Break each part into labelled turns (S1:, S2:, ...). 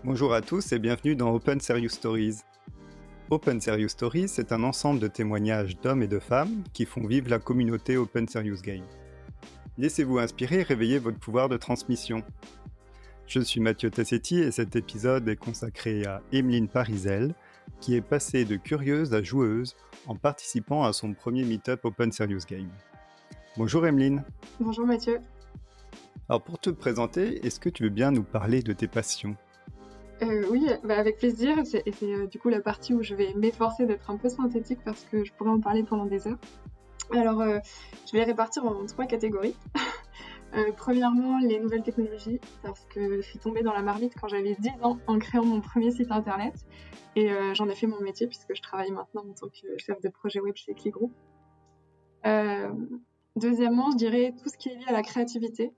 S1: Bonjour à tous et bienvenue dans Open Serious Stories. Open Serious Stories, c'est un ensemble de témoignages d'hommes et de femmes qui font vivre la communauté Open Serious Game. Laissez-vous inspirer et réveillez votre pouvoir de transmission. Je suis Mathieu Tassetti et cet épisode est consacré à Emeline Parizel, qui est passée de curieuse à joueuse en participant à son premier meet-up Open Serious Game. Bonjour Emeline.
S2: Bonjour Mathieu.
S1: Alors pour te présenter, est-ce que tu veux bien nous parler de tes passions ?
S2: Oui, avec plaisir. C'est du coup la partie où je vais m'efforcer d'être un peu synthétique parce que je pourrais en parler pendant des heures. Alors, je vais les répartir en 3 catégories. Premièrement, les nouvelles technologies, parce que je suis tombée dans la marmite quand j'avais 10 ans en créant mon premier site internet. Et j'en ai fait mon métier puisque je travaille maintenant en tant que chef de projet web chez Click Group. Deuxièmement, je dirais tout ce qui est lié à la créativité.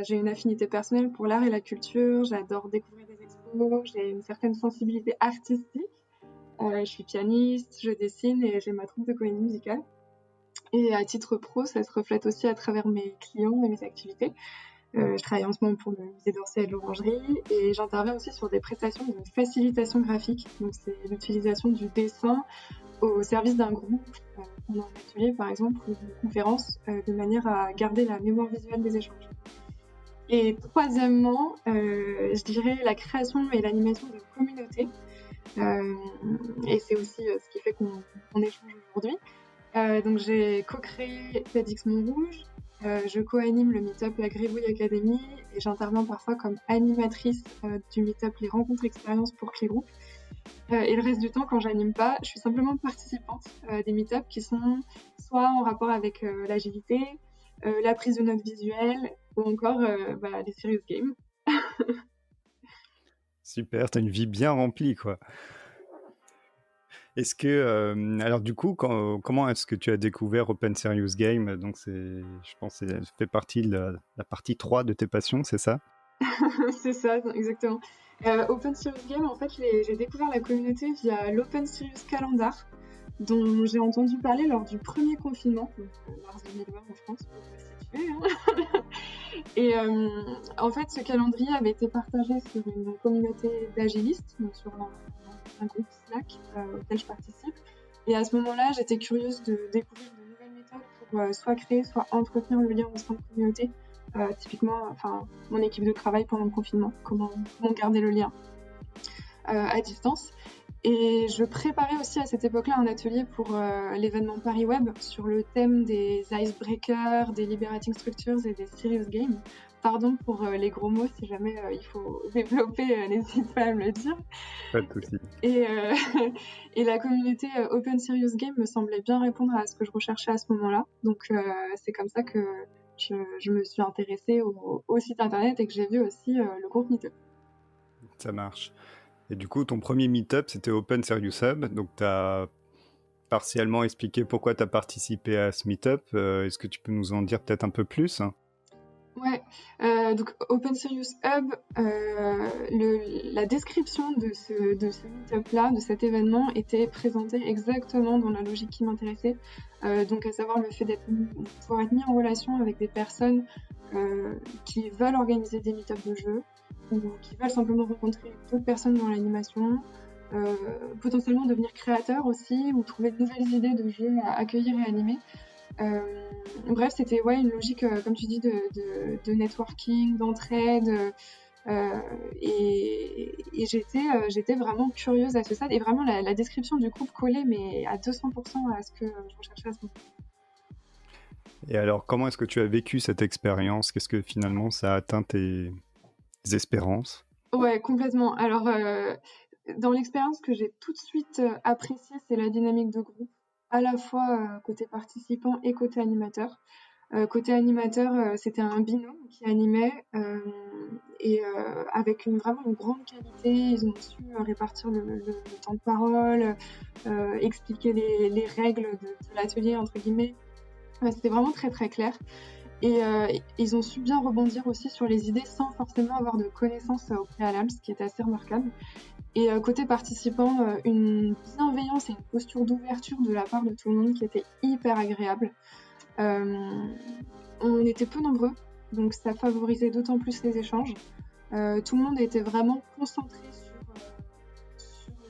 S2: J'ai une affinité personnelle pour l'art et la culture, j'adore découvrir des expos, j'ai une certaine sensibilité artistique. Je suis pianiste, je dessine et j'ai ma troupe de comédie musicale. Et à titre pro, ça se reflète aussi à travers mes clients et mes activités. Je travaille en ce moment pour le musée d'Orsay et de l'Orangerie et j'interviens aussi sur des prestations de facilitation graphique. Donc c'est l'utilisation du dessin au service d'un groupe pendant un atelier par exemple ou une conférence de manière à garder la mémoire visuelle des échanges. Et troisièmement, je dirais la création et l'animation de communautés. Et c'est aussi ce qui fait qu'on échange aujourd'hui. Donc j'ai co-créé TEDx Montrouge, je co-anime le meet-up La Gribouille Academy et j'interviens parfois comme animatrice du meet-up Les Rencontres Expériences pour Clé Group. Et le reste du temps, quand j'anime pas, je suis simplement participante des meet-up qui sont soit en rapport avec l'agilité, la prise de notes visuelles ou encore les serious games.
S1: Super, t'as une vie bien remplie quoi. Est-ce que, alors du coup, comment est-ce que tu as découvert Open Serious Game ? Donc je pense que ça fait partie de la partie 3 de tes passions, c'est ça ?
S2: C'est ça, exactement. Open Serious Game, en fait, j'ai découvert la communauté via l'Open Serious Calendar, dont j'ai entendu parler lors du premier confinement, donc mars 2020 en France, pour me situer. Hein. Et en fait, ce calendrier avait été partagé sur une communauté d'agilistes, donc sur un groupe Slack auquel je participe. Et à ce moment-là, j'étais curieuse de découvrir de nouvelles méthodes pour soit créer, soit entretenir le lien au sein de communauté. Typiquement, mon équipe de travail pendant le confinement, comment garder le lien à distance. Et je préparais aussi à cette époque-là un atelier pour l'événement Paris Web sur le thème des icebreakers, des liberating structures et des serious games. Pardon pour les gros mots, si jamais il faut développer, n'hésite pas à me le dire.
S1: Pas de souci.
S2: Et la communauté Open Serious Game me semblait bien répondre à ce que je recherchais à ce moment-là. Donc c'est comme ça que je me suis intéressée au site internet et que j'ai vu aussi le groupe Meetup.
S1: Ça marche. Et du coup, ton premier meet-up, c'était Open Serious Hub. Donc, tu as partiellement expliqué pourquoi tu as participé à ce meet-up. Est-ce que tu peux nous en dire peut-être un peu plus ?
S2: Ouais, donc Open Serious Hub, la description de ce meet-up-là, de cet événement, était présentée exactement dans la logique qui m'intéressait. Donc à savoir le fait pouvoir être mis en relation avec des personnes qui veulent organiser des meet-ups de jeux ou qui veulent simplement rencontrer d'autres personnes dans l'animation, potentiellement devenir créateur aussi ou trouver de nouvelles idées de jeux à accueillir et animer. Bref, c'était une logique, comme tu dis, de networking, d'entraide. Et j'étais vraiment curieuse à ce stade. Et vraiment, la description du groupe collait, mais à 200% à ce que je recherchais à ce moment.
S1: Et alors, comment est-ce que tu as vécu cette expérience ? Qu'est-ce que finalement ça a atteint tes espérances ?
S2: Ouais, complètement. Alors, dans l'expérience que j'ai tout de suite appréciée, c'est la dynamique de groupe, à la fois côté participant et côté animateur. Côté animateur, c'était un binôme qui animait et avec vraiment une grande qualité. Ils ont su répartir le temps de parole, expliquer les règles de l'atelier, entre guillemets. C'était vraiment très très clair. Et ils ont su bien rebondir aussi sur les idées sans forcément avoir de connaissances au préalable, ce qui était assez remarquable. Et côté participant, une bienveillance et une posture d'ouverture de la part de tout le monde qui était hyper agréable. On était peu nombreux, donc ça favorisait d'autant plus les échanges. Tout le monde était vraiment concentré sur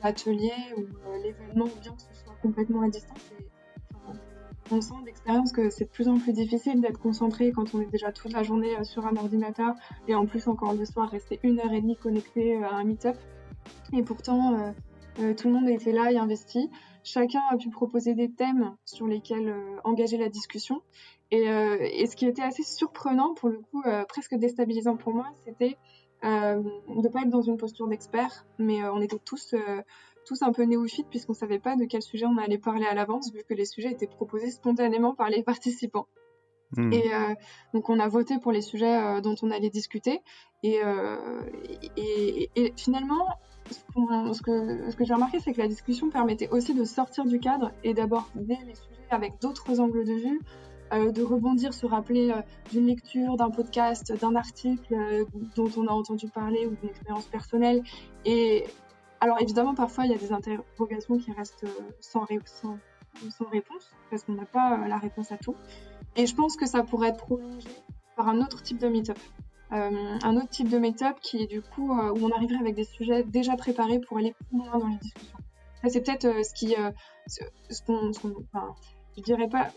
S2: l'atelier ou l'événement, ou bien que ce soit complètement à distance. Et, enfin, on sent d'expérience que c'est de plus en plus difficile d'être concentré quand on est déjà toute la journée sur un ordinateur et en plus encore le soir rester 1 heure et demie connecté à un meet-up. Et pourtant, tout le monde a été là et investi. Chacun a pu proposer des thèmes sur lesquels engager la discussion. Et ce qui était assez surprenant, pour le coup, presque déstabilisant pour moi, c'était de ne pas être dans une posture d'expert, mais on était tous un peu néophytes puisqu'on ne savait pas de quel sujet on allait parler à l'avance, vu que les sujets étaient proposés spontanément par les participants. Et donc on a voté pour les sujets dont on allait discuter. Et finalement, ce que j'ai remarqué, c'est que la discussion permettait aussi de sortir du cadre et d'aborder les sujets avec d'autres angles de vue, de rebondir, se rappeler d'une lecture, d'un podcast, d'un article dont on a entendu parler ou d'une expérience personnelle. Et alors évidemment, parfois, il y a des interrogations qui restent sans réponse, parce qu'on n'a pas la réponse à tout. Et je pense que ça pourrait être prolongé par un autre type de meet-up. Un autre type de meet-up qui est du coup où on arriverait avec des sujets déjà préparés pour aller plus loin dans les discussions. Ça, c'est peut-être enfin, je dirais pas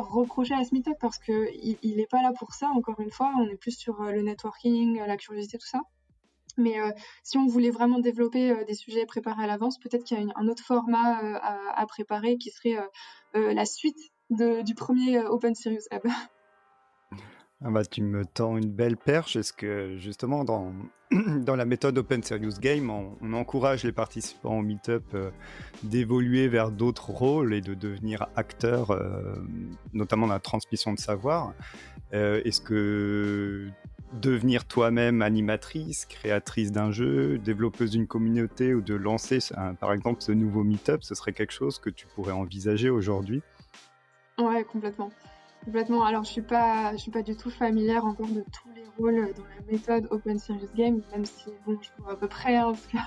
S2: reprocher à ce meet-up parce qu'il n'est pas là pour ça, encore une fois. On est plus sur le networking, la curiosité, tout ça. Mais si on voulait vraiment développer des sujets préparés à l'avance, peut-être qu'il y a un autre format à préparer qui serait la suite du premier Open Serious Hub.
S1: Ah bah, tu me tends une belle perche. Est-ce que justement dans, dans la méthode Open Serious Game, on encourage les participants au meet-up d'évoluer vers d'autres rôles et de devenir acteurs, notamment dans la transmission de savoir. Est-ce que devenir toi-même animatrice, créatrice d'un jeu, développeuse d'une communauté ou de lancer par exemple ce nouveau meet-up, ce serait quelque chose que tu pourrais envisager aujourd'hui?
S2: Ouais, complètement. Complètement. Alors, je suis pas du tout familière encore de tous les rôles dans la méthode Open Serious Game, même si, bon, je vois à peu près, hein, parce que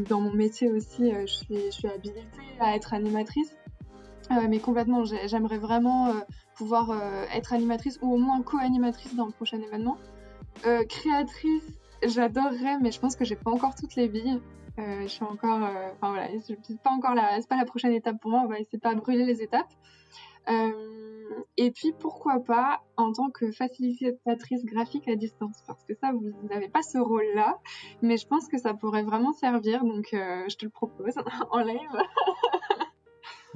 S2: dans mon métier aussi, je suis habilitée à être animatrice. Mais complètement, j'aimerais vraiment pouvoir être animatrice ou au moins co-animatrice dans le prochain événement. Créatrice, j'adorerais, mais je pense que j'ai pas encore toutes les billes. Je suis encore, enfin voilà, c'est pas encore c'est pas la prochaine étape pour moi. On va essayer de pas brûler les étapes. Et puis pourquoi pas en tant que facilitatrice graphique à distance, parce que ça, vous n'avez pas ce rôle-là, mais je pense que ça pourrait vraiment servir, donc je te le propose en live.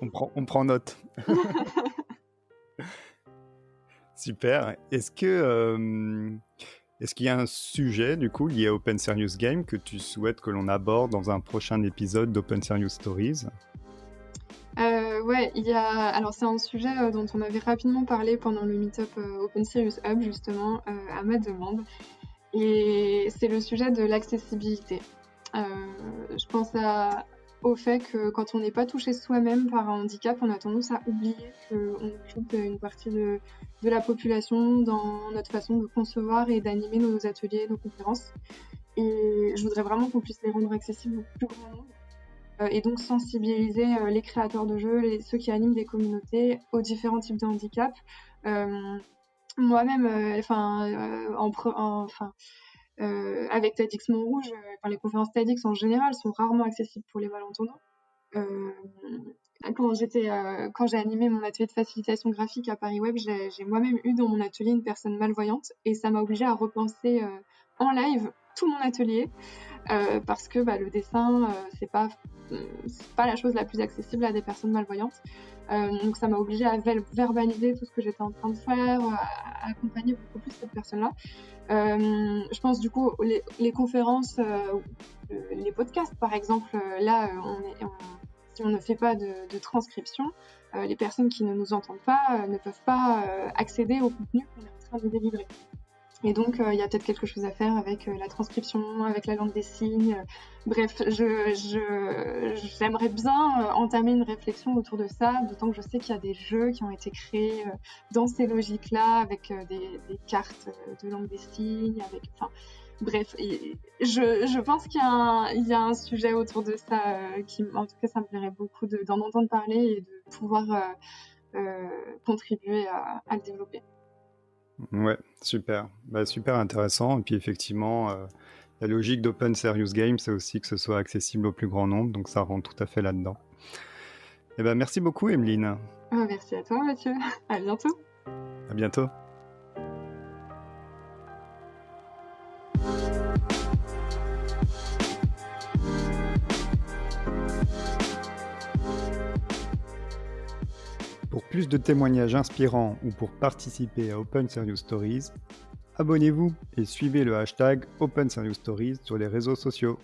S1: On prend note. Super. Est-ce qu'il y a un sujet du coup lié à Open Serious Game que tu souhaites que l'on aborde dans un prochain épisode d'Open Serious Stories?
S2: Ouais, alors c'est un sujet dont on avait rapidement parlé pendant le meet-up Open Serious Hub, justement, à ma demande. Et c'est le sujet de l'accessibilité. Je pense au fait que quand on n'est pas touché soi-même par un handicap, on a tendance à oublier qu'on occupe une partie de la population dans notre façon de concevoir et d'animer nos ateliers, nos conférences. Et je voudrais vraiment qu'on puisse les rendre accessibles au plus grand nombre. Et donc sensibiliser les créateurs de jeux, ceux qui animent des communautés aux différents types de handicap. Moi-même, avec TEDx Montrouge, les conférences TEDx en général sont rarement accessibles pour les malentendants. Quand j'ai animé mon atelier de facilitation graphique à Paris Web, j'ai moi-même eu dans mon atelier une personne malvoyante et ça m'a obligée à repenser en live tout mon atelier parce que le dessin, c'est pas la chose la plus accessible à des personnes malvoyantes. Donc ça m'a obligée à verbaliser tout ce que j'étais en train de faire, à accompagner beaucoup plus cette personne-là. Je pense du coup les conférences, les podcasts par exemple, là si on ne fait pas de transcription, les personnes qui ne nous entendent pas ne peuvent pas accéder au contenu qu'on est en train de délivrer. Et donc, il y a peut-être quelque chose à faire avec la transcription, avec la langue des signes. Bref, j'aimerais bien entamer une réflexion autour de ça, d'autant que je sais qu'il y a des jeux qui ont été créés dans ces logiques-là, avec des cartes de langue des signes, bref, je pense qu'il y a un sujet autour de ça qui, en tout cas, ça me plairait beaucoup d'en entendre parler et de pouvoir contribuer à le développer.
S1: Ouais, super. Bah, super intéressant. Et puis effectivement, la logique d'Open Serious Game, c'est aussi que ce soit accessible au plus grand nombre, donc ça rentre tout à fait là-dedans. Eh ben, merci beaucoup, Emeline.
S2: Merci à toi, Mathieu. À bientôt.
S1: À bientôt. Pour plus de témoignages inspirants ou pour participer à Open Serious Stories, abonnez-vous et suivez le hashtag Open Serious Stories sur les réseaux sociaux.